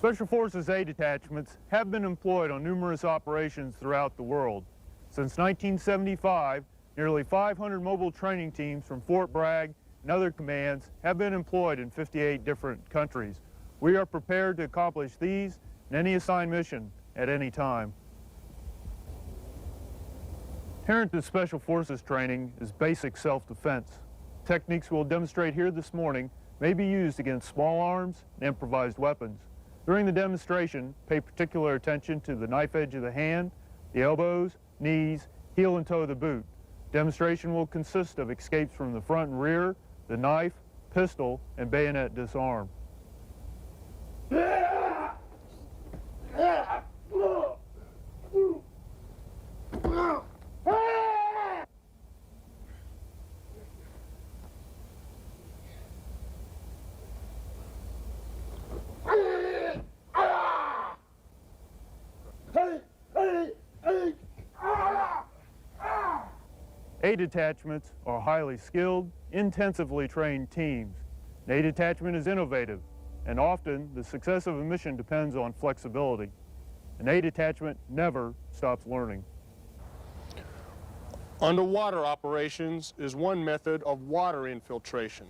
Special Forces A detachments have been employed on numerous operations throughout the world. Since 1975, nearly 500 mobile training teams from Fort Bragg and other commands have been employed in 58 different countries. We are prepared to accomplish these and any assigned mission at any time. Inherent to Special Forces training is basic self-defense. Techniques we'll demonstrate here this morning may be used against small arms and improvised weapons. During the demonstration, pay particular attention to the knife edge of the hand, the elbows, knees, heel and toe of the boot. Demonstration will consist of escapes from the front and rear, the knife, pistol, and bayonet disarm. A detachments are highly skilled, intensively trained teams. An A detachment is innovative, and often the success of a mission depends on flexibility. An A detachment never stops learning. Underwater operations is one method of water infiltration.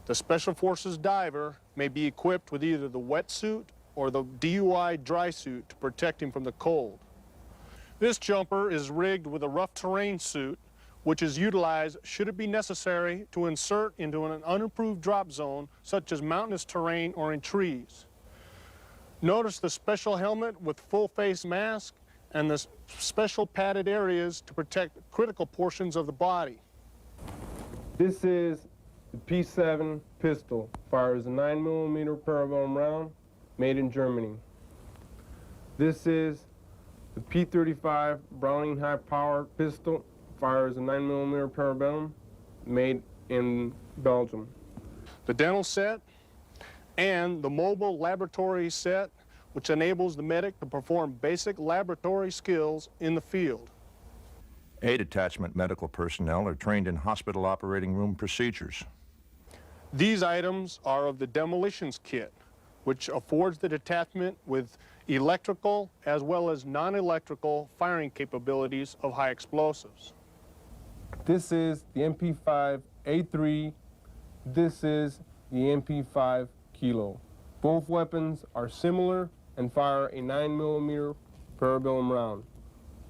The Special Forces diver may be equipped with either the wetsuit or the DUI dry suit to protect him from the cold. This jumper is rigged with a rough terrain suit, which is utilized should it be necessary to insert into an unapproved drop zone, such as mountainous terrain or in trees. Notice the special helmet with full face mask and the special padded areas to protect critical portions of the body. This is the P7 pistol, fires a 9mm parabellum round made in Germany. This is the P35 Browning high power pistol, fires a 9mm parabellum made in Belgium. The dental set and the mobile laboratory set, which enables the medic to perform basic laboratory skills in the field. A detachment medical personnel are trained in hospital operating room procedures. These items are of the demolitions kit, which affords the detachment with electrical as well as non-electrical firing capabilities of high explosives. This is the MP5A3. This is the MP5 Kilo. Both weapons are similar and fire a 9mm parabellum round.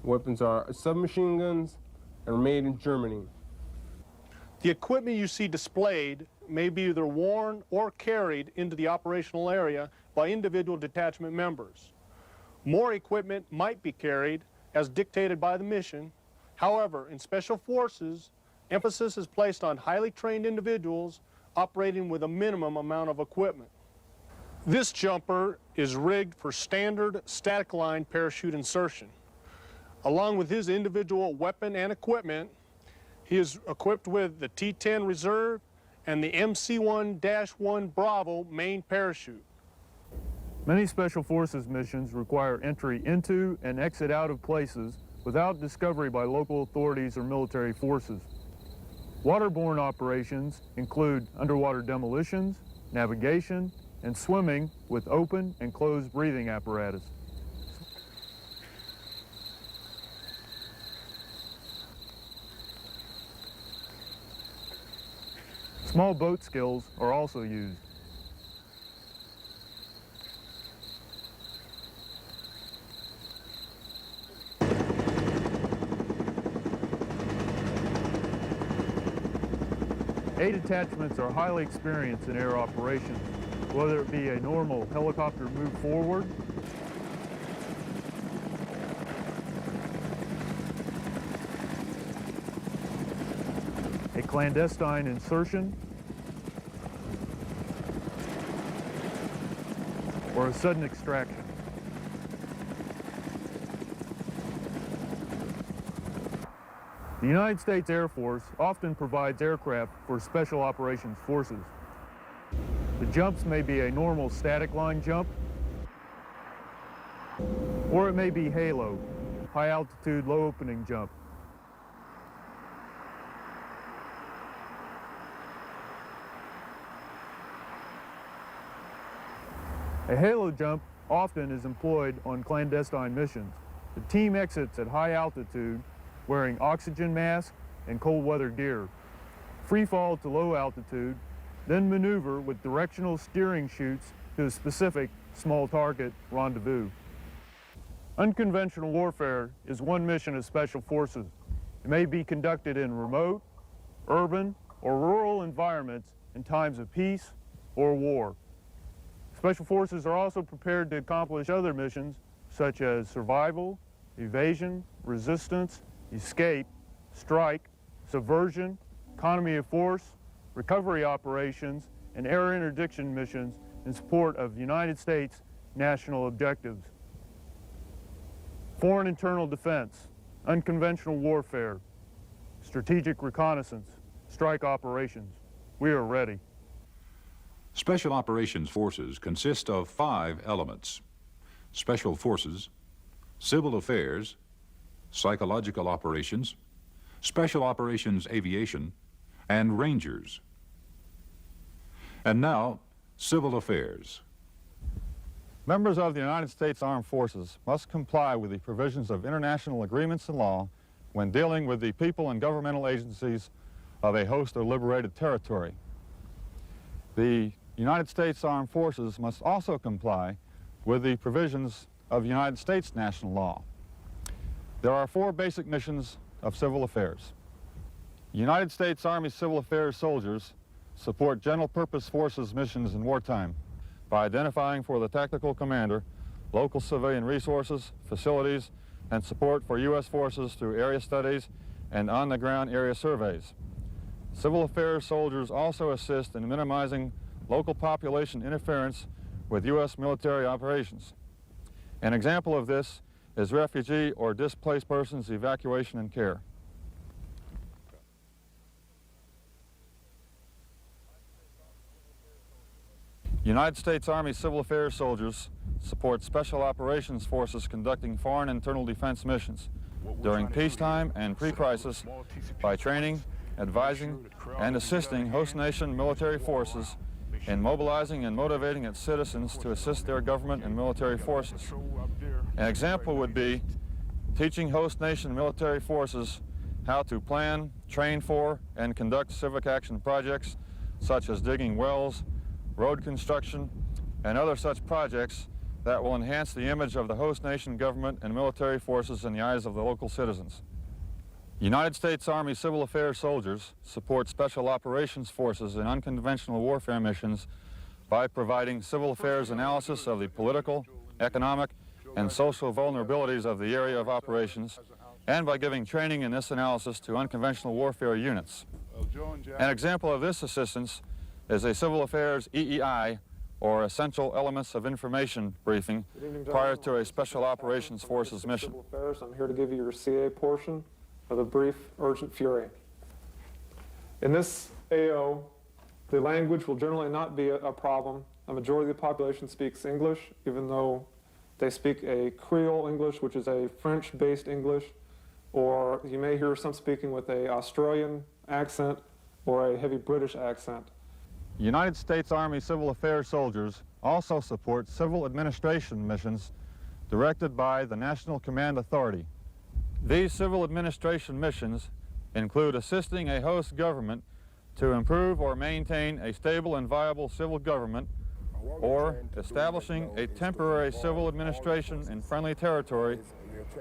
Weapons are submachine guns and are made in Germany. The equipment you see displayed may be either worn or carried into the operational area by individual detachment members. More equipment might be carried as dictated by the mission. However, in Special Forces, emphasis is placed on highly trained individuals operating with a minimum amount of equipment. This jumper is rigged for standard static line parachute insertion. Along with his individual weapon and equipment, he is equipped with the T-10 Reserve and the MC-1-1 Bravo main parachute. Many Special Forces missions require entry into and exit out of places without discovery by local authorities or military forces. Waterborne operations include underwater demolitions, navigation, and swimming with open and closed breathing apparatus. Small boat skills are also used. A detachments are highly experienced in air operations, whether it be a normal helicopter move forward, a clandestine insertion, or a sudden extraction. The United States Air Force often provides aircraft for Special Operations Forces. The jumps may be a normal static line jump, or it may be HALO, high altitude, low opening jump. A halo jump often is employed on clandestine missions. The team exits at high altitude wearing oxygen masks and cold weather gear. Free fall to low altitude, then maneuver with directional steering chutes to a specific small target rendezvous. Unconventional warfare is one mission of Special Forces. It may be conducted in remote, urban, or rural environments in times of peace or war. Special Forces are also prepared to accomplish other missions such as survival, evasion, resistance, escape, strike, subversion, economy of force, recovery operations, and air interdiction missions in support of United States national objectives. Foreign internal defense, unconventional warfare, strategic reconnaissance, strike operations. We are ready. Special Operations Forces consist of 5 elements: Special Forces, Civil Affairs, Psychological Operations, Special Operations Aviation, and Rangers. And now, Civil Affairs. Members of the United States Armed Forces must comply with the provisions of international agreements and law when dealing with the people and governmental agencies of a host or liberated territory. The United States Armed Forces must also comply with the provisions of United States national law. There are 4 basic missions of civil affairs. United States Army Civil Affairs soldiers support general purpose forces missions in wartime by identifying for the tactical commander local civilian resources, facilities, and support for U.S. forces through area studies and on-the-ground area surveys. Civil affairs soldiers also assist in minimizing local population interference with U.S. military operations. An example of this is refugee or displaced persons evacuation and care. United States Army Civil Affairs soldiers support Special Operations Forces conducting foreign internal defense missions during peacetime and pre-crisis by training, advising, and assisting host nation military forces in mobilizing and motivating its citizens to assist their government and military forces. An example would be teaching host nation military forces how to plan, train for, and conduct civic action projects such as digging wells, road construction, and other such projects that will enhance the image of the host nation government and military forces in the eyes of the local citizens. United States Army Civil Affairs soldiers support Special Operations Forces in unconventional warfare missions by providing civil affairs analysis of the political, economic, and social vulnerabilities of the area of operations, and by giving training in this analysis to unconventional warfare units. An example of this assistance is a Civil Affairs EEI, or Essential Elements of Information briefing prior to a Special Operations Forces mission. I'm here to give you your CA portion of the brief Urgent Fury. In this AO, the language will generally not be a problem. A majority of the population speaks English, even though they speak a Creole English, which is a French-based English, or you may hear some speaking with an Australian accent or a heavy British accent. United States Army Civil Affairs soldiers also support civil administration missions directed by the National Command Authority. These civil administration missions include assisting a host government to improve or maintain a stable and viable civil government, or establishing a temporary civil administration in friendly territory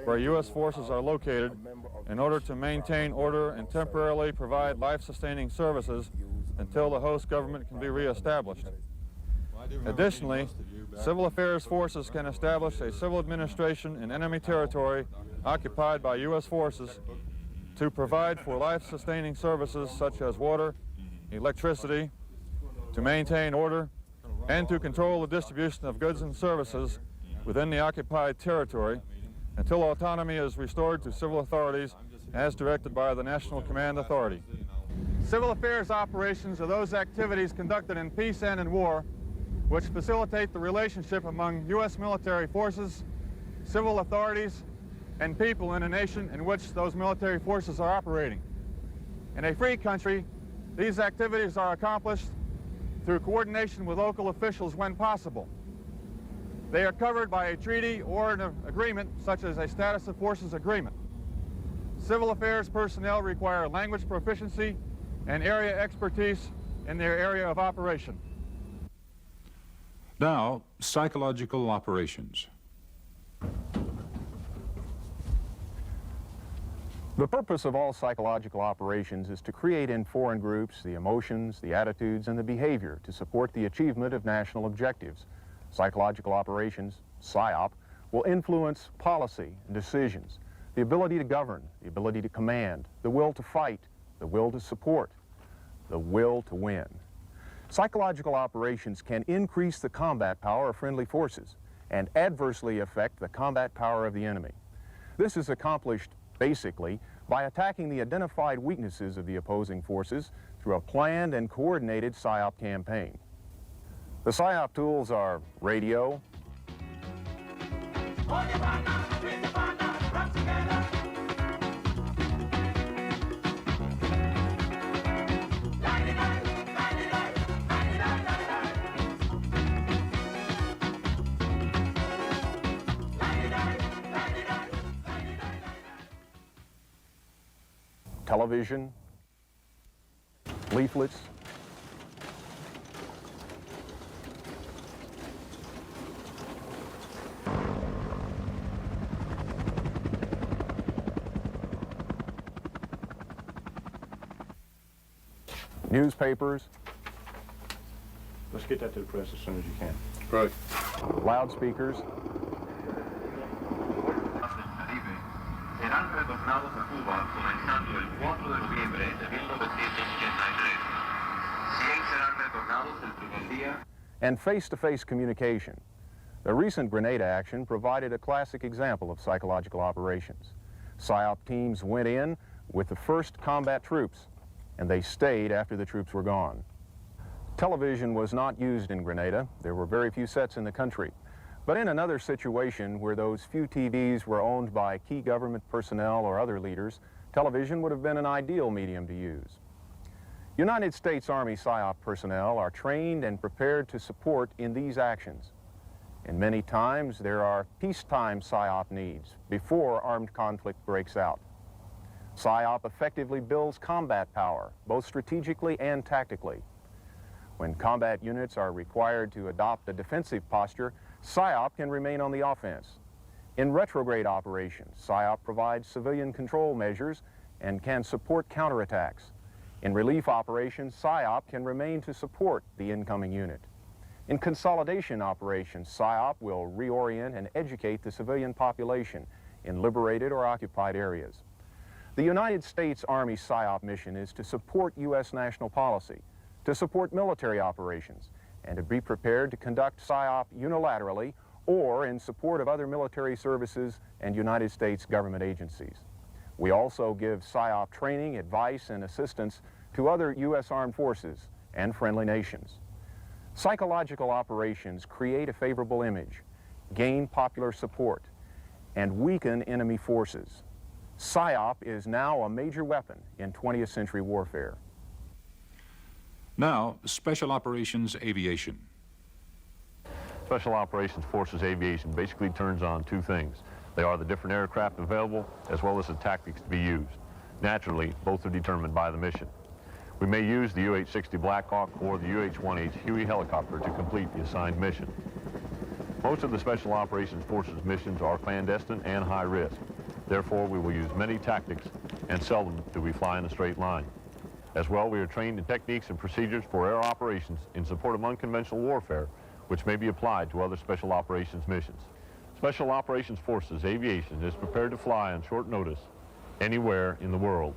where U.S. forces are located in order to maintain order and temporarily provide life-sustaining services until the host government can be reestablished. Additionally, civil affairs forces can establish a civil administration in enemy territory occupied by U.S. forces to provide for life-sustaining services such as water, electricity, to maintain order, and to control the distribution of goods and services within the occupied territory until autonomy is restored to civil authorities as directed by the National Command Authority. Civil affairs operations are those activities conducted in peace and in war which facilitate the relationship among U.S. military forces, civil authorities, and people in a nation in which those military forces are operating. In a free country, these activities are accomplished through coordination with local officials when possible. they are covered by a treaty or an agreement such as a status of forces agreement. Civil affairs personnel require language proficiency and area expertise in their area of operation. Now, psychological operations. The purpose of all psychological operations is to create in foreign groups the emotions, the attitudes, and the behavior to support the achievement of national objectives. Psychological operations, PSYOP, will influence policy and decisions, the ability to govern, the ability to command, the will to fight, the will to support, the will to win. Psychological operations can increase the combat power of friendly forces and adversely affect the combat power of the enemy. This is accomplished basically by attacking the identified weaknesses of the opposing forces through a planned and coordinated PSYOP campaign. The PSYOP tools are radio, television, leaflets, newspapers, let's get that to the press as soon as you can. Right. loudspeakers, Serán retornados a Cuba comenzando el 4 de noviembre de 1983. 100 serán retornados el primer día. and face-to-face communication. The recent Grenada action provided a classic example of psychological operations. PSYOP teams went in with the first combat troops, and they stayed after the troops were gone. Television was not used in Grenada. There were very few sets in the country. But in another situation where those few TVs were owned by key government personnel or other leaders, television would have been an ideal medium to use. United States Army PSYOP personnel are trained and prepared to support in these actions. And many times there are peacetime PSYOP needs before armed conflict breaks out. PSYOP effectively builds combat power, both strategically and tactically. When combat units are required to adopt a defensive posture, PSYOP can remain on the offense. In retrograde operations, PSYOP provides civilian control measures and can support counterattacks. In relief operations, PSYOP can remain to support the incoming unit. In consolidation operations, PSYOP will reorient and educate the civilian population in liberated or occupied areas. The United States Army PSYOP mission is to support U.S. national policy, to support military operations, and to be prepared to conduct PSYOP unilaterally or in support of other military services and United States government agencies. We also give PSYOP training, advice, and assistance to other U.S. armed forces and friendly nations. Psychological operations create a favorable image, gain popular support, and weaken enemy forces. PSYOP is now a major weapon in 20th century warfare. Now, Special Operations Aviation. Special Operations Forces Aviation basically turns on two things. They are the different aircraft available as well as the tactics to be used. Naturally, both are determined by the mission. We may use the UH-60 Blackhawk or the UH-1H Huey helicopter to complete the assigned mission. Most of the Special Operations Forces missions are clandestine and high risk. Therefore, we will use many tactics and seldom do we fly in a straight line. As well, we are trained in techniques and procedures for air operations in support of unconventional warfare, which may be applied to other Special Operations missions. Special Operations Forces Aviation is prepared to fly on short notice anywhere in the world.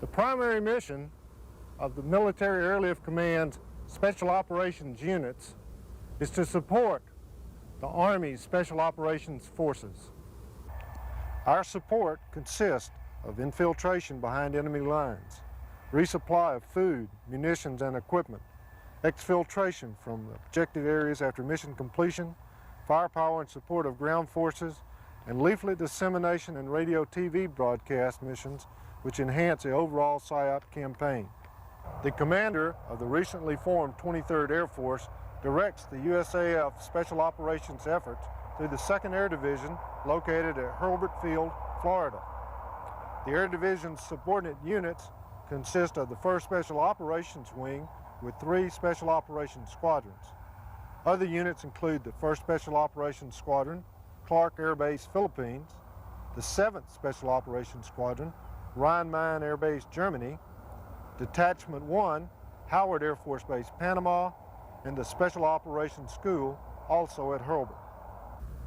The primary mission of the Military Airlift Command's Special Operations units is to support the Army's Special Operations Forces. Our support consists of infiltration behind enemy lines, resupply of food, munitions, and equipment, exfiltration from objective areas after mission completion, firepower in support of ground forces, and leaflet dissemination and radio TV broadcast missions which enhance the overall PSYOP campaign. The commander of the recently formed 23rd Air Force directs the USAF Special Operations efforts through the 2nd Air Division located at Hurlburt Field, Florida. The Air Division's subordinate units consist of the 1st Special Operations Wing with 3 Special Operations Squadrons. Other units include the 1st Special Operations Squadron, Clark Air Base, Philippines, the 7th Special Operations Squadron, Rhein-Main Air Base, Germany, Detachment 1, Howard Air Force Base, Panama, and the Special Operations School, also at Hurlburt.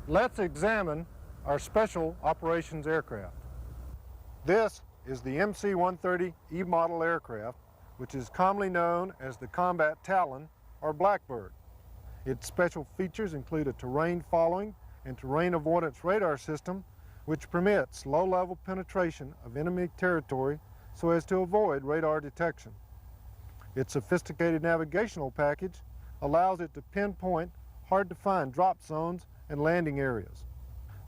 Let's examine our Special Operations aircraft. This is the MC-130 E model aircraft, which is commonly known as the Combat Talon or Blackbird. Its special features include a terrain following and terrain avoidance radar system, which permits low-level penetration of enemy territory so as to avoid radar detection. Its sophisticated navigational package allows it to pinpoint hard-to-find drop zones and landing areas.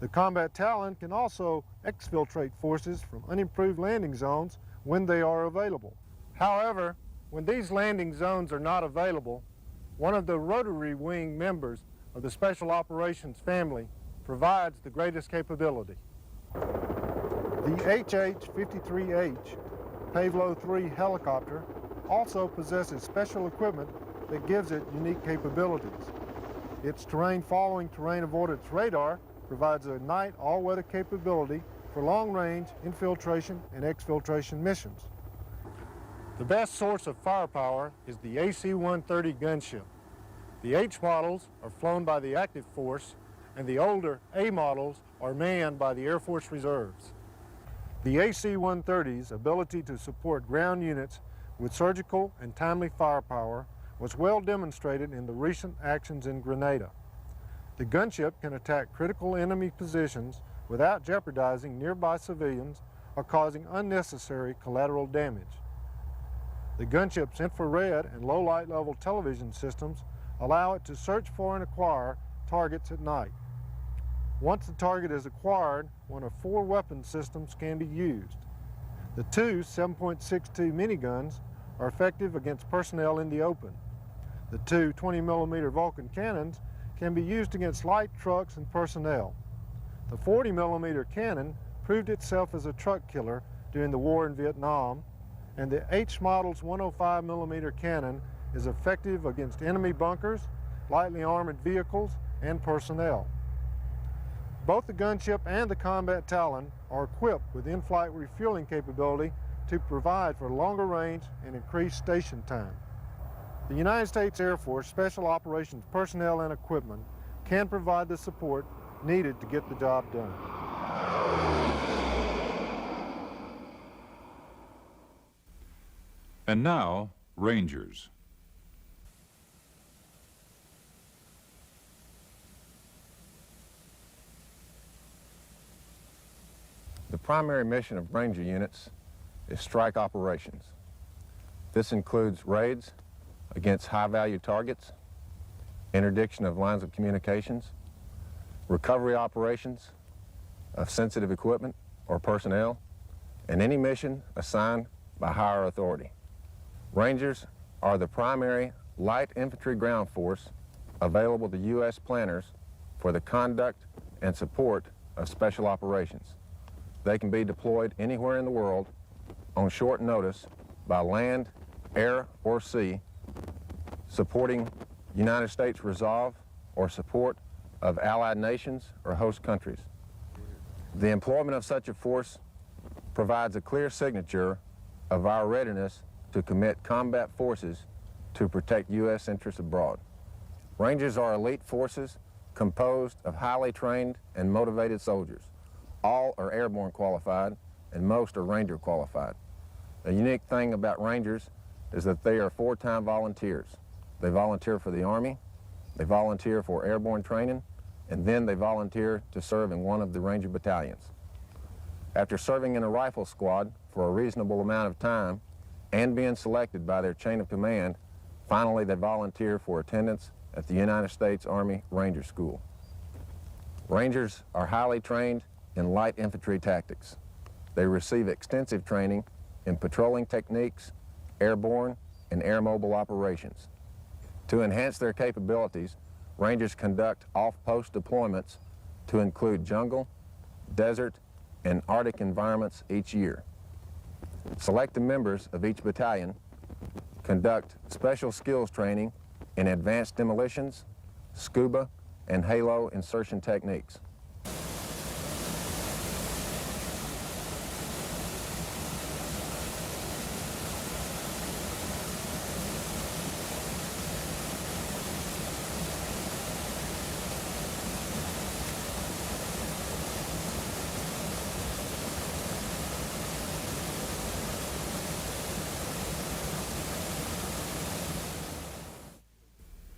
The Combat Talon can also exfiltrate forces from unimproved landing zones when they are available. However, when these landing zones are not available, one of the rotary wing members of the Special Operations family provides the greatest capability. The HH-53H Pavlo III helicopter also possesses special equipment that gives it unique capabilities. Its terrain following terrain avoidance radar provides a night all-weather capability for long-range infiltration and exfiltration missions. The best source of firepower is the AC-130 gunship. The H models are flown by the active force, and the older A models are manned by the Air Force Reserves. The AC-130's ability to support ground units with surgical and timely firepower was well demonstrated in the recent actions in Grenada. The gunship can attack critical enemy positions without jeopardizing nearby civilians or causing unnecessary collateral damage. The gunship's infrared and low light level television systems allow it to search for and acquire targets at night. Once the target is acquired, one of 4 weapon systems can be used. The 2 7.62 miniguns are effective against personnel in the open. The 2 20mm Vulcan cannons can be used against light trucks and personnel. The 40mm cannon proved itself as a truck killer during the war in Vietnam, and the H model's 105mm cannon is effective against enemy bunkers, lightly armored vehicles, and personnel. Both the gunship and the Combat Talon are equipped with in-flight refueling capability to provide for longer range and increased station time. The United States Air Force Special Operations personnel and equipment can provide the support needed to get the job done. And now, Rangers. The primary mission of Ranger units is strike operations. This includes raids against high-value targets, interdiction of lines of communications, recovery operations of sensitive equipment or personnel, and any mission assigned by higher authority. Rangers are the primary light infantry ground force available to U.S. planners for the conduct and support of special operations. They can be deployed anywhere in the world on short notice by land, air, or sea, supporting United States resolve or support of allied nations or host countries. The employment of such a force provides a clear signature of our readiness to commit combat forces to protect U.S. interests abroad. Rangers are elite forces composed of highly trained and motivated soldiers. All are airborne qualified, and most are Ranger qualified. The unique thing about Rangers is that they are 4-time volunteers. They volunteer for the Army, they volunteer for airborne training, and then they volunteer to serve in one of the Ranger battalions. After serving in a rifle squad for a reasonable amount of time and being selected by their chain of command, finally they volunteer for attendance at the United States Army Ranger School. Rangers are highly trained in light infantry tactics. they receive extensive training in patrolling techniques, airborne and air mobile operations. To enhance their capabilities, Rangers conduct off-post deployments to include jungle, desert, and Arctic environments each year. Selected members of each battalion conduct special skills training in advanced demolitions, scuba, and halo insertion techniques.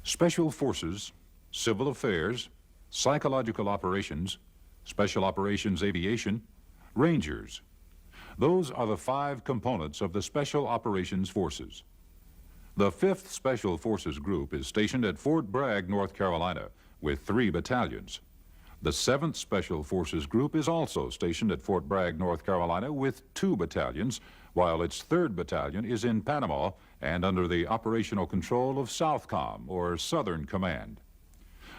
Special Forces, Civil Affairs, Psychological Operations, Special Operations Aviation, Rangers. Those are the 5 components of the Special Operations Forces. The 5th Special Forces Group is stationed at Fort Bragg, North Carolina, with 3 battalions. The 7th Special Forces Group is also stationed at Fort Bragg, North Carolina, with 2 battalions, while its 3rd Battalion is in Panama and under the operational control of SOUTHCOM, or Southern Command.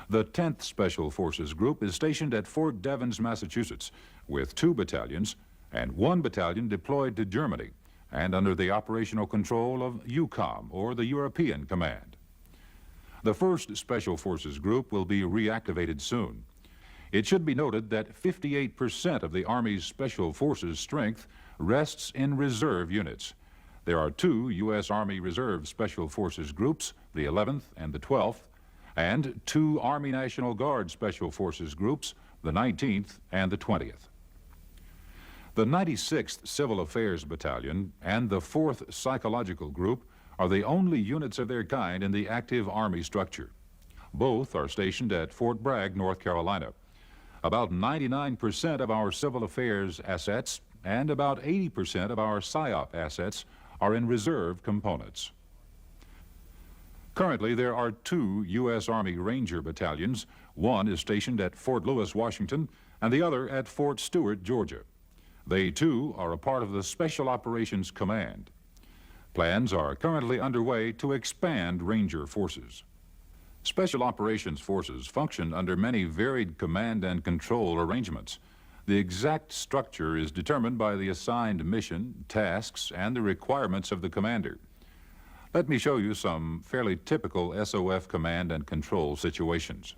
The 10th Special Forces Group is stationed at Fort Devens, Massachusetts, with 2 battalions and 1 battalion deployed to Germany and under the operational control of EUCOM, or the European Command. The 1st Special Forces Group will be reactivated soon. It should be noted that 58% of the Army's Special Forces strength rests in reserve units. There are 2 U.S. Army Reserve Special Forces groups, the 11th and the 12th, and 2 Army National Guard Special Forces groups, the 19th and the 20th. The 96th Civil Affairs Battalion and the 4th Psychological Group are the only units of their kind in the active Army structure. Both are stationed at Fort Bragg, North Carolina. About 99% of our civil affairs assets and about 80% of our PSYOP assets are in reserve components. Currently, there are 2 U.S. Army Ranger battalions. One is stationed at Fort Lewis, Washington, and the other at Fort Stewart, Georgia. They, too, are a part of the Special Operations Command. Plans are currently underway to expand Ranger forces. Special Operations Forces function under many varied command and control arrangements. The exact structure is determined by the assigned mission, tasks, and the requirements of the commander. Let me show you some fairly typical SOF command and control situations.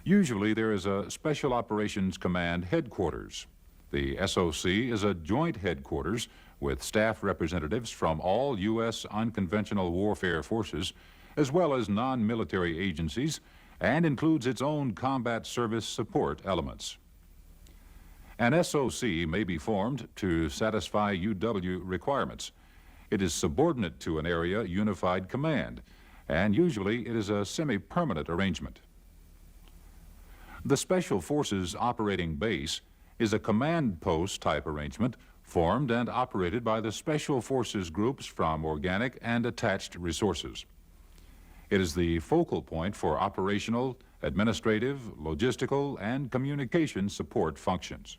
Usually there is a Special Operations Command headquarters. The SOC is a joint headquarters with staff representatives from all U.S. unconventional warfare forces, as well as non-military agencies, and includes its own combat service support elements. An SOC may be formed to satisfy UW requirements. It is subordinate to an area unified command, and usually it is a semi-permanent arrangement. The Special Forces Operating Base is a command post type arrangement formed and operated by the Special Forces groups from organic and attached resources. It is the focal point for operational, administrative, logistical, and communication support functions.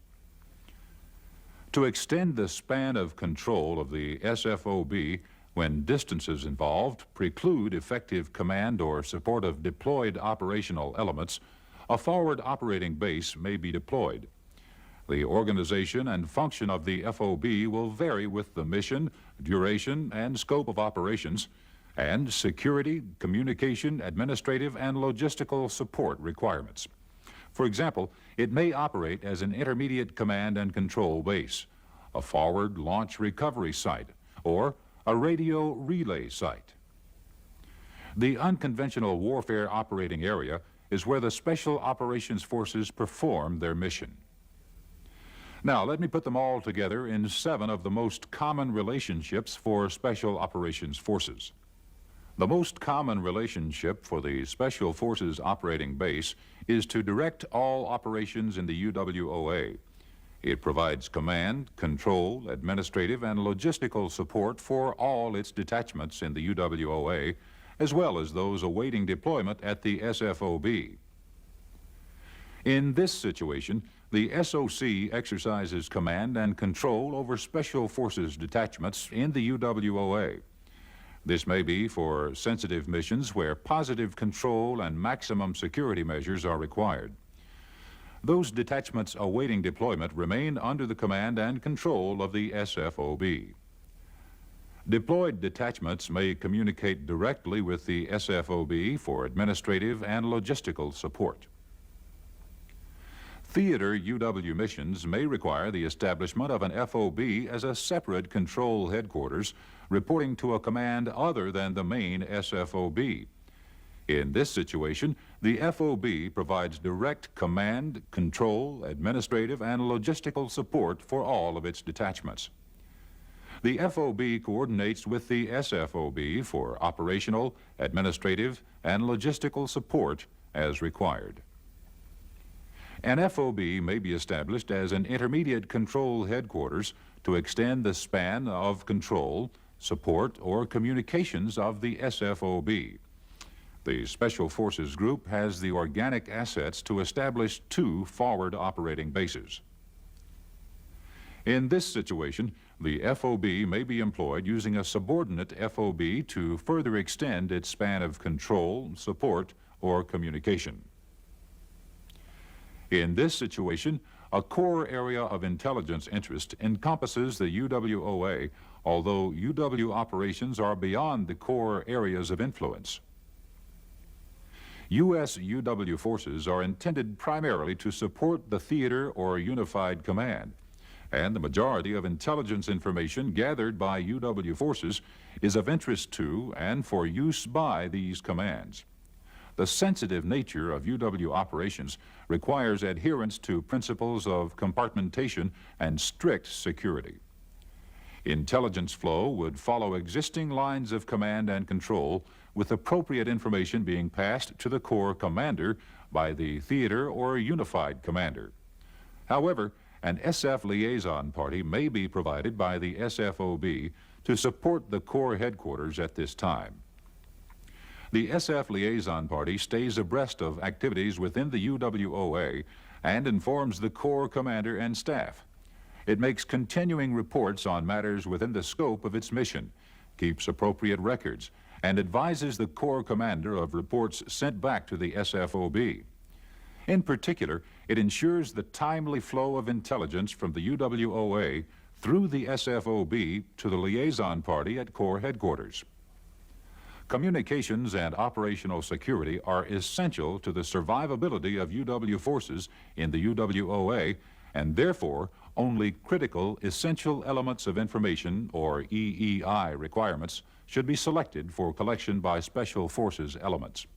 To extend the span of control of the SFOB when distances involved preclude effective command or support of deployed operational elements, a forward operating base may be deployed. The organization and function of the FOB will vary with the mission, duration, and scope of operations, and security, communication, administrative, and logistical support requirements. For example, it may operate as an intermediate command and control base, a forward launch recovery site, or a radio relay site. The unconventional warfare operating area is where the Special Operations Forces perform their mission. Now, let me put them all together in 7 of the most common relationships for Special Operations Forces. The most common relationship for the Special Forces Operating Base is to direct all operations in the UWOA. It provides command, control, administrative, and logistical support for all its detachments in the UWOA, as well as those awaiting deployment at the SFOB. In this situation, the SOC exercises command and control over Special Forces detachments in the UWOA. This may be for sensitive missions where positive control and maximum security measures are required. Those detachments awaiting deployment remain under the command and control of the SFOB. Deployed detachments may communicate directly with the SFOB for administrative and logistical support. Theater UW missions may require the establishment of an FOB as a separate control headquarters reporting to a command other than the main SFOB. In this situation, the FOB provides direct command, control, administrative, and logistical support for all of its detachments. The FOB coordinates with the SFOB for operational, administrative, and logistical support as required. An FOB may be established as an intermediate control headquarters to extend the span of control, support, or communications of the SFOB. The Special Forces Group has the organic assets to establish 2 forward operating bases. In this situation, the FOB may be employed using a subordinate FOB to further extend its span of control, support, or communication. In this situation, a core area of intelligence interest encompasses the UWOA, although UW operations are beyond the core areas of influence. U.S. UW forces are intended primarily to support the theater or unified command, and the majority of intelligence information gathered by UW forces is of interest to and for use by these commands. The sensitive nature of UW operations requires adherence to principles of compartmentation and strict security. Intelligence flow would follow existing lines of command and control, with appropriate information being passed to the Corps commander by the theater or unified commander. However, an SF liaison party may be provided by the SFOB to support the Corps headquarters at this time. The SF liaison party stays abreast of activities within the UWOA and informs the Corps commander and staff. It makes continuing reports on matters within the scope of its mission, keeps appropriate records, and advises the Corps commander of reports sent back to the SFOB. In particular, it ensures the timely flow of intelligence from the UWOA through the SFOB to the liaison party at Corps headquarters. Communications and operational security are essential to the survivability of UW forces in the UWOA, and therefore only critical essential elements of information, or EEI requirements, should be selected for collection by Special Forces elements.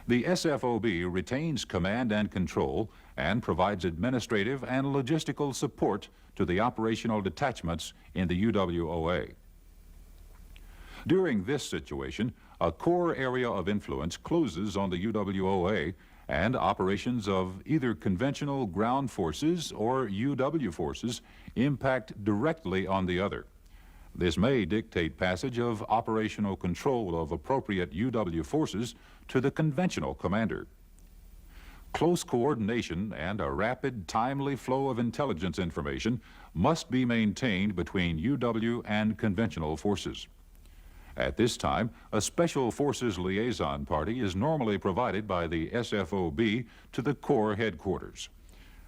The SFOB retains command and control and provides administrative and logistical support to the operational detachments in the UWOA. During this situation, a core area of influence closes on the UWOA, and operations of either conventional ground forces or UW forces impact directly on the other. This may dictate passage of operational control of appropriate UW forces to the conventional commander. Close coordination and a rapid, timely flow of intelligence information must be maintained between UW and conventional forces. At this time, a Special Forces liaison party is normally provided by the SFOB to the Corps headquarters.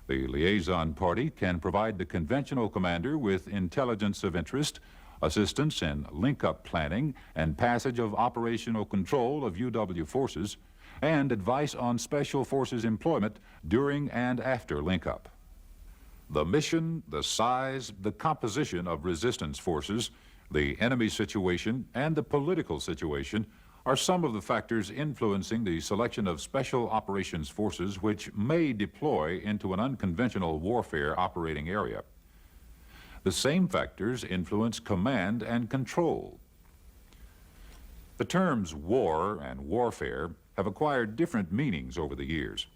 The liaison party can provide the conventional commander with intelligence of interest, assistance in link-up planning and passage of operational control of UW forces, and advice on Special Forces employment during and after link-up. The mission, the size, the composition of resistance forces, the enemy situation, and the political situation are some of the factors influencing the selection of special operations forces which may deploy into an unconventional warfare operating area. The same factors influence command and control. The terms war and warfare have acquired different meanings over the years.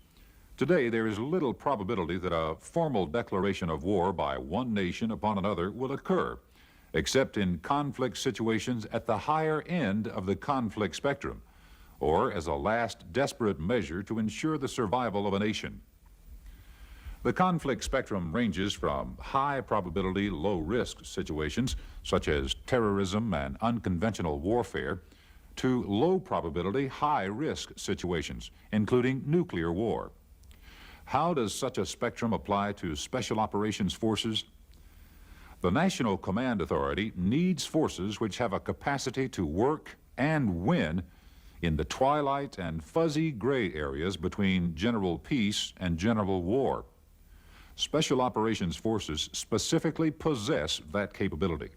Today, there is little probability that a formal declaration of war by one nation upon another will occur, except in conflict situations at the higher end of the conflict spectrum, or as a last desperate measure to ensure the survival of a nation. The conflict spectrum ranges from high probability, low risk situations such as terrorism and unconventional warfare to low probability, high risk situations, including nuclear war. How does such a spectrum apply to Special Operations Forces? The National Command Authority needs forces which have a capacity to work and win in the twilight and fuzzy gray areas between general peace and general war. Special Operations Forces specifically possess that capability.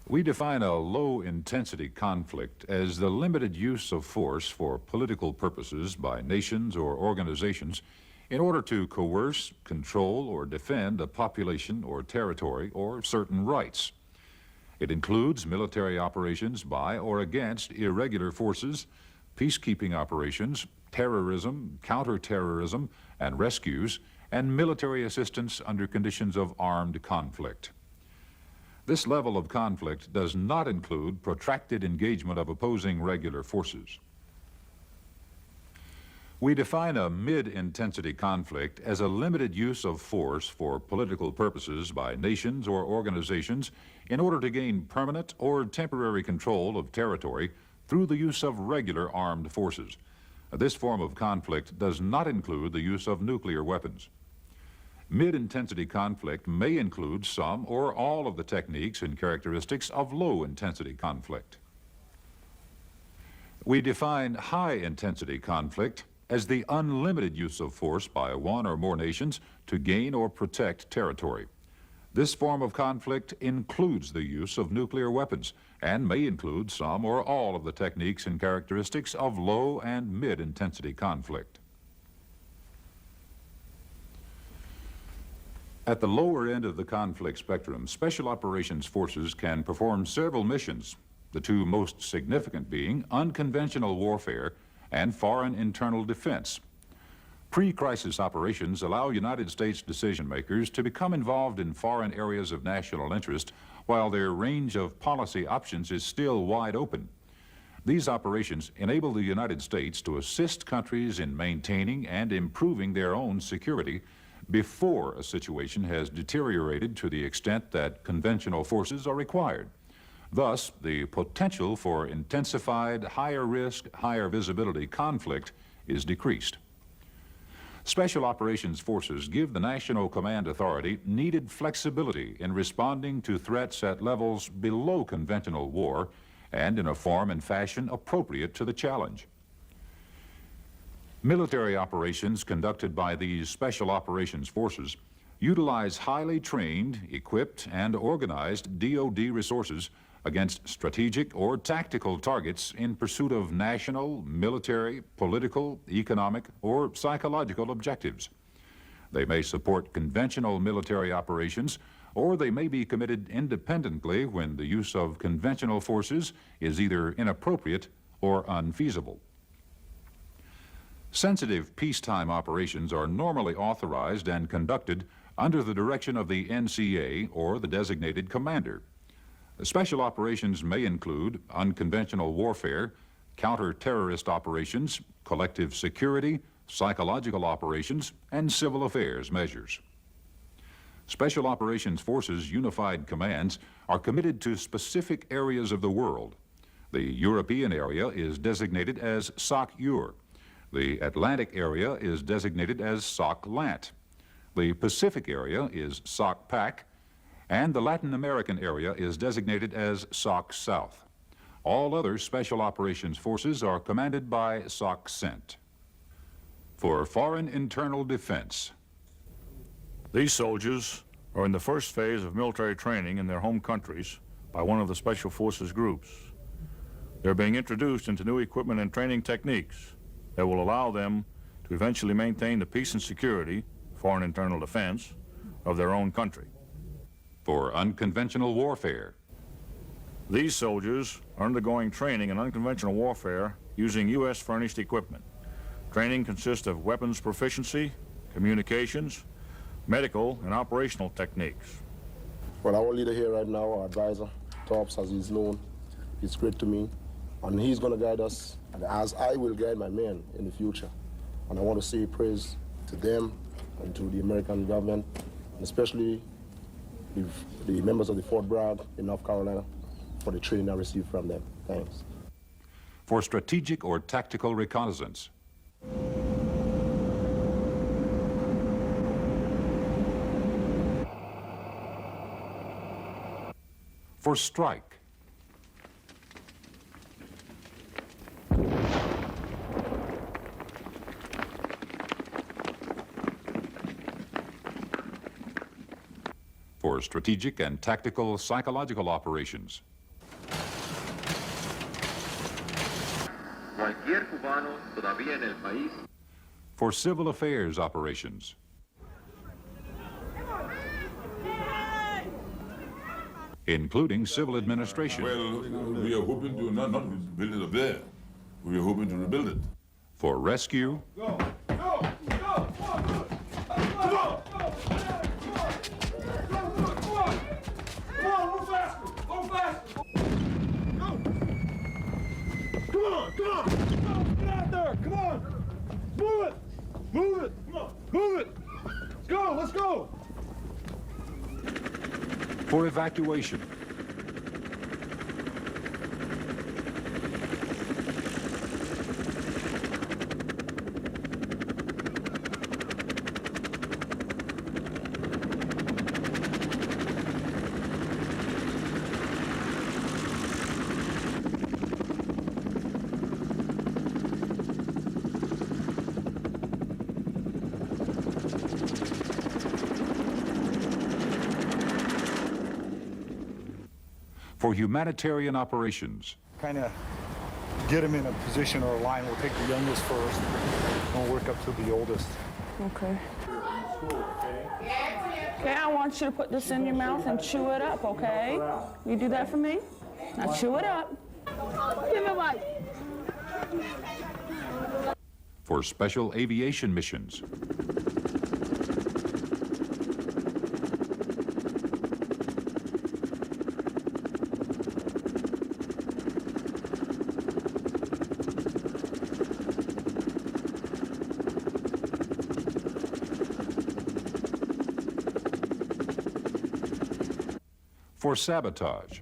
We define a low-intensity conflict as the limited use of force for political purposes by nations or organizations in order to coerce, control, or defend a population or territory or certain rights. It includes military operations by or against irregular forces, peacekeeping operations, terrorism, counterterrorism, and rescues, and military assistance under conditions of armed conflict. This level of conflict does not include protracted engagement of opposing regular forces. We define a mid-intensity conflict as a limited use of force for political purposes by nations or organizations in order to gain permanent or temporary control of territory through the use of regular armed forces. This form of conflict does not include the use of nuclear weapons. Mid-intensity conflict may include some or all of the techniques and characteristics of low-intensity conflict. We define high-intensity conflict as the unlimited use of force by one or more nations to gain or protect territory. This form of conflict includes the use of nuclear weapons and may include some or all of the techniques and characteristics of low and mid-intensity conflict. At the lower end of the conflict spectrum, Special Operations Forces can perform several missions, the two most significant being unconventional warfare and foreign internal defense. Pre-crisis operations allow United States decision-makers to become involved in foreign areas of national interest while their range of policy options is still wide open. These operations enable the United States to assist countries in maintaining and improving their own security before a situation has deteriorated to the extent that conventional forces are required. Thus, the potential for intensified, higher risk, higher visibility conflict is decreased. Special Operations Forces give the National Command Authority needed flexibility in responding to threats at levels below conventional war and in a form and fashion appropriate to the challenge. Military operations conducted by these Special Operations Forces utilize highly trained, equipped, and organized DoD resources against strategic or tactical targets in pursuit of national, military, political, economic, or psychological objectives. They may support conventional military operations, or they may be committed independently when the use of conventional forces is either inappropriate or unfeasible. Sensitive peacetime operations are normally authorized and conducted under the direction of the NCA or the designated commander. Special operations may include unconventional warfare, counter-terrorist operations, collective security, psychological operations, and civil affairs measures. Special Operations Forces Unified Commands are committed to specific areas of the world. The European area is designated as SOC-EUR. The Atlantic area is designated as SOC-LANT. The Pacific area is SOC-PAC, and the Latin American area is designated as SOC-South. All other Special Operations Forces are commanded by SOC-CENT. For foreign internal defense, these soldiers are in the first phase of military training in their home countries by one of the Special Forces groups. They're being introduced into new equipment and training techniques that will allow them to eventually maintain the peace and security, foreign internal defense, of their own country. For unconventional warfare, these soldiers are undergoing training in unconventional warfare using U.S. furnished equipment. Training consists of weapons proficiency, communications, medical, and operational techniques. Well, our leader here right now, our advisor, Torps, as he's known, he's great to me, and he's going to guide us, and as I will guide my men in the future. And I want to say praise to them and to the American government, and especially the members of the Fort Bragg in North Carolina for the training I received from them. Thanks. For strategic or tactical reconnaissance. For strike. For strategic and tactical psychological operations. Cualquier cubano todavía en el país. For civil affairs operations. Including civil administration. Well, we are hoping to not build it up there. We are hoping to rebuild it. For rescue. Go! Go! Go! Come on! Come on, move faster! Go faster! Go! Come on! Come on! Get out there! Come on! Move it! Move it! Come on! Move it! Let's go! Let's go! For evacuation. For humanitarian operations. Kind of get them in a position or a line. We'll take the youngest first, and we'll work up to the oldest. Okay. Okay, I want you to put this in your mouth and chew it up, okay? You do that for me? Now chew it up. Give me one. For special aviation missions. For sabotage.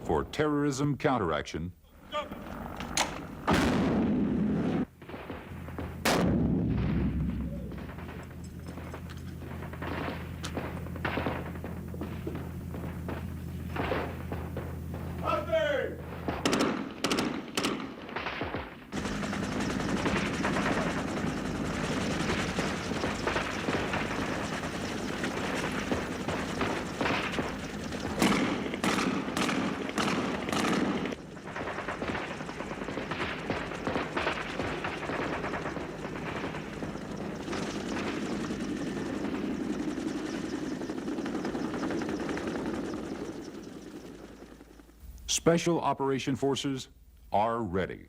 For terrorism counteraction. Special Operation Forces are ready.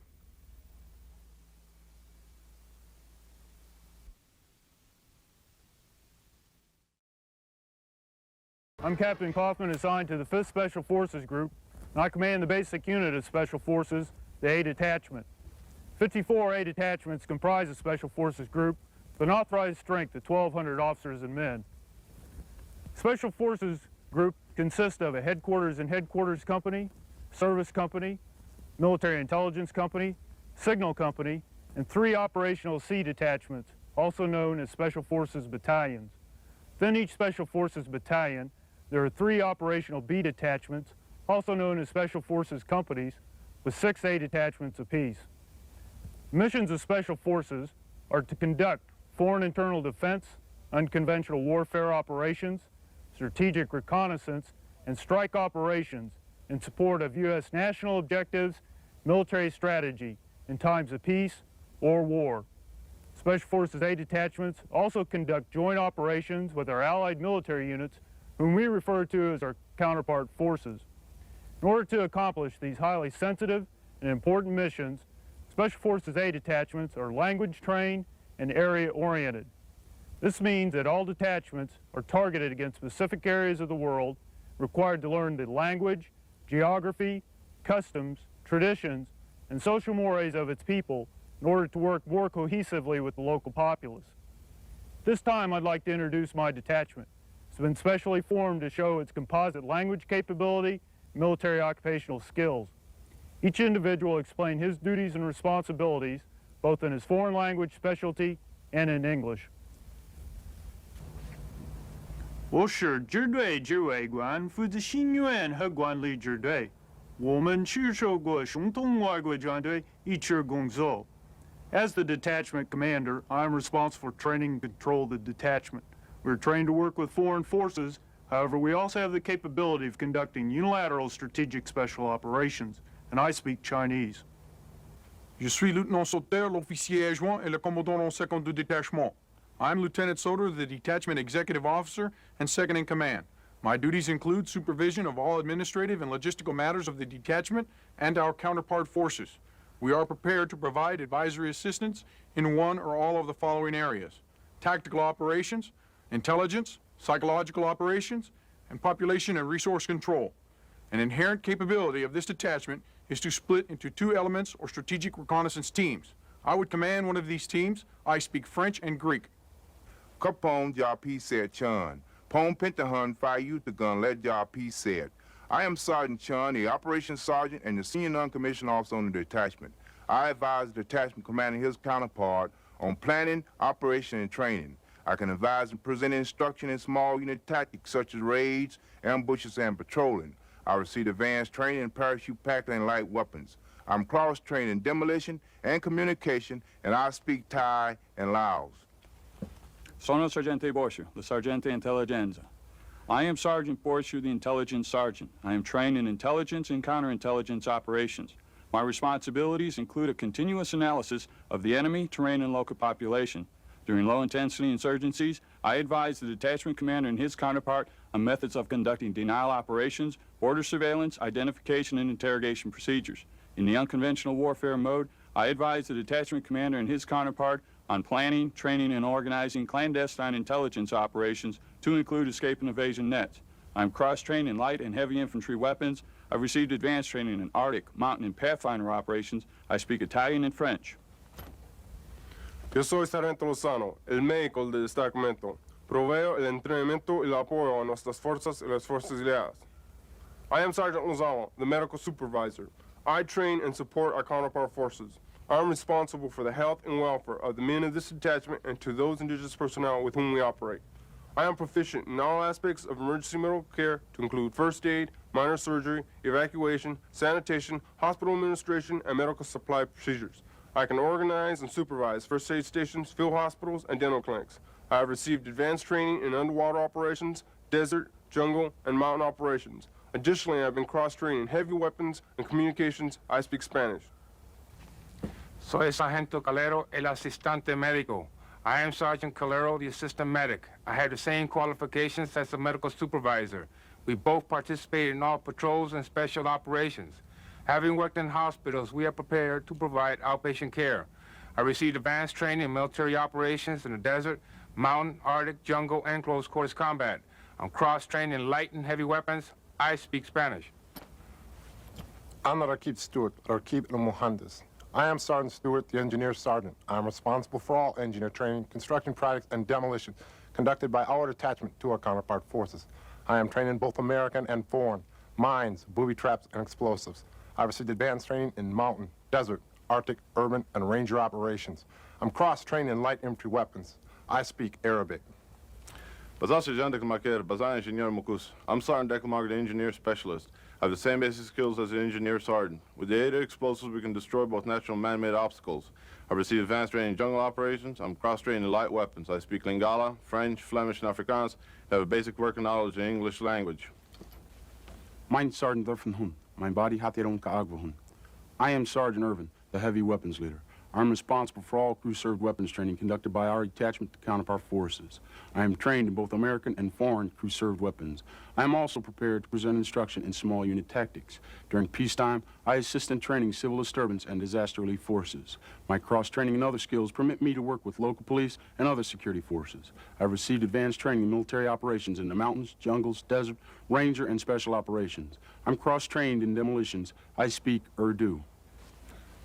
I'm Captain Kaufman, assigned to the 5th Special Forces Group, and I command the basic unit of Special Forces, the A Detachment. 54 A detachments comprise the Special Forces Group, with an authorized strength of 1,200 officers and men. Special Forces Group consists of a headquarters and headquarters company, service company, military intelligence company, signal company, and 3 operational C detachments, also known as Special Forces battalions. Within each Special Forces battalion, there are 3 operational B detachments, also known as Special Forces companies, with 6 A detachments apiece. Missions of Special Forces are to conduct foreign internal defense, unconventional warfare operations, strategic reconnaissance, and strike operations in support of U.S. national objectives, military strategy in times of peace or war. Special Forces A detachments also conduct joint operations with our allied military units, whom we refer to as our counterpart forces. In order to accomplish these highly sensitive and important missions, Special Forces A detachments are language trained and area oriented. This means that all detachments are targeted against specific areas of the world, required to learn the language, geography, customs, traditions, and social mores of its people in order to work more cohesively with the local populace. This time I'd like to introduce my detachment. It's been specially formed to show its composite language capability and military occupational skills. Each individual will explain his duties and responsibilities, both in his foreign language specialty and in English. 我是支队指挥官，负责新员和管理支队。我们去受过相同外国战队一起工作。As the detachment commander, I'm responsible for training and control the detachment. We're trained to work with foreign forces. However, we also have the capability of conducting unilateral strategic special operations, and I speak Chinese. Je suis lieutenant Sauter, l'officier adjoint et le commandant en second du détachement. I'm Lieutenant Sauter, the detachment executive officer and second in command. My duties include supervision of all administrative and logistical matters of the detachment and our counterpart forces. We are prepared to provide advisory assistance in one or all of the following areas: tactical operations, intelligence, psychological operations, and population and resource control. An inherent capability of this detachment is to split into 2 elements or strategic reconnaissance teams. I would command one of these teams. I speak French and Greek. Kapong Japi said Chun. Pong Pentahan Fire Youth Gun Led Japi said. I am Sergeant Chun, the operations sergeant and the senior non-commissioned officer on the detachment. I advise the detachment commander and his counterpart on planning, operation, and training. I can advise and present instruction in small unit tactics such as raids, ambushes, and patrolling. I receive advanced training in parachute packing and light weapons. I'm cross-trained in demolition and communication, and I speak Thai and Laos. Sono Sergente Borschu, the Sergente Intelligenza. I am Sergeant Borschu, the Intelligence Sergeant. I am trained in intelligence and counterintelligence operations. My responsibilities include a continuous analysis of the enemy, terrain, and local population. During low-intensity insurgencies, I advise the detachment commander and his counterpart on methods of conducting denial operations, border surveillance, identification, and interrogation procedures. In the unconventional warfare mode, I advise the detachment commander and his counterpart on planning, training, and organizing clandestine intelligence operations to include escape and evasion nets. I'm cross-trained in light and heavy infantry weapons. I've received advanced training in Arctic, mountain, and Pathfinder operations. I speak Italian and French. Yo soy Sargento Lozano, el médico del destacamento. Proveo el entrenamiento y el apoyo a nuestras fuerzas y las fuerzas aliadas. I am Sergeant Lozano, the medical supervisor. I train and support our counterpart forces. I am responsible for the health and welfare of the men of this detachment and to those indigenous personnel with whom we operate. I am proficient in all aspects of emergency medical care to include first aid, minor surgery, evacuation, sanitation, hospital administration, and medical supply procedures. I can organize and supervise first aid stations, field hospitals, and dental clinics. I have received advanced training in underwater operations, desert, jungle, and mountain operations. Additionally, I have been cross-trained in heavy weapons and communications. I speak Spanish. Soy Sargento Calero, el asistente médico. I am Sergeant Calero, the assistant medic. I have the same qualifications as the medical supervisor. We both participate in all patrols and special operations. Having worked in hospitals, we are prepared to provide outpatient care. I received advanced training in military operations in the desert, mountain, Arctic, jungle, and close quarters combat. I'm cross-trained in light and heavy weapons. I speak Spanish. I'm Rakib Stewart, Rakib al-Muhandis. I am Sergeant Stewart, the Engineer Sergeant. I'm responsible for all engineer training, construction projects, and demolition conducted by our detachment to our counterpart forces. I am trained in both American and foreign, mines, booby traps, and explosives. I received advanced training in mountain, desert, Arctic, urban, and ranger operations. I'm cross-trained in light infantry weapons. I speak Arabic. Bazar Sergeant Declamaker, Bazar Engineer Mukus. I'm Sergeant Declamaker, the Engineer Specialist. I have the same basic skills as the Engineer Sergeant. With the aid of explosives, we can destroy both natural and man-made obstacles. I received advanced training in jungle operations. I'm cross-trained in light weapons. I speak Lingala, French, Flemish, and Afrikaans. I have a basic working knowledge in English language. Mein Sergeant Durfenhun. Mein body hat hier Kaagwahun. I am Sergeant Irvin, the heavy weapons leader. I'm responsible for all crew-served weapons training conducted by our detachment to counterpart forces. I am trained in both American and foreign crew-served weapons. I am also prepared to present instruction in small unit tactics. During peacetime, I assist in training civil disturbance and disaster relief forces. My cross-training and other skills permit me to work with local police and other security forces. I've received advanced training in military operations in the mountains, jungles, desert, ranger, and special operations. I'm cross-trained in demolitions. I speak Urdu.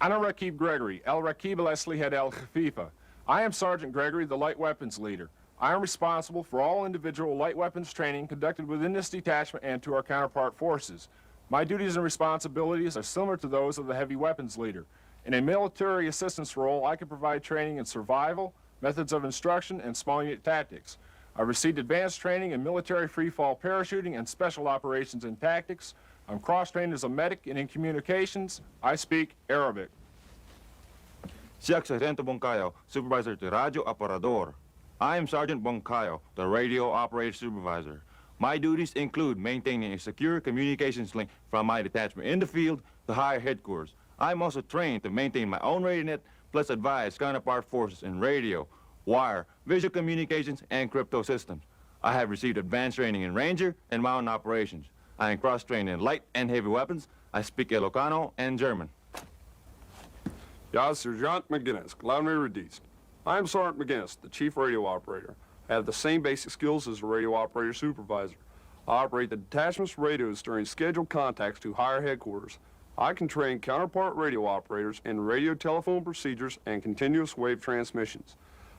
Ana Rakib Gregory, El Rakib al-Aslihat al-Khafifa. I am Sergeant Gregory, the light weapons leader. I am responsible for all individual light weapons training conducted within this detachment and to our counterpart forces. My duties and responsibilities are similar to those of the heavy weapons leader. In a military assistance role, I can provide training in survival, methods of instruction, and small unit tactics. I received advanced training in military free-fall parachuting and special operations and tactics. I'm cross-trained as a medic and in communications. I speak Arabic. Siak Sargento Boncayo, Supervisor de Radio Aparador. I am Sergeant Boncayo, the Radio Operator Supervisor. My duties include maintaining a secure communications link from my detachment in the field to higher headquarters. I'm also trained to maintain my own radio net, plus advise counterpart forces in radio, wire, visual communications, and crypto systems. I have received advanced training in Ranger and mountain operations. I am cross-trained in light and heavy weapons. I speak Ilocano and German. Ja, Sergeant McGinnis, Glavny Radist. I am Sergeant McGinnis, the Chief Radio Operator. I have the same basic skills as a Radio Operator Supervisor. I operate the detachment's radios during scheduled contacts to higher headquarters. I can train counterpart radio operators in radio telephone procedures and continuous wave transmissions.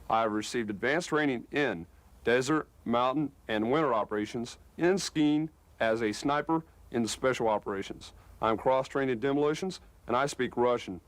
I have received advanced training in desert, mountain, and winter operations, in skiing, as a sniper in the special operations. I'm cross-trained in demolitions, and I speak Russian.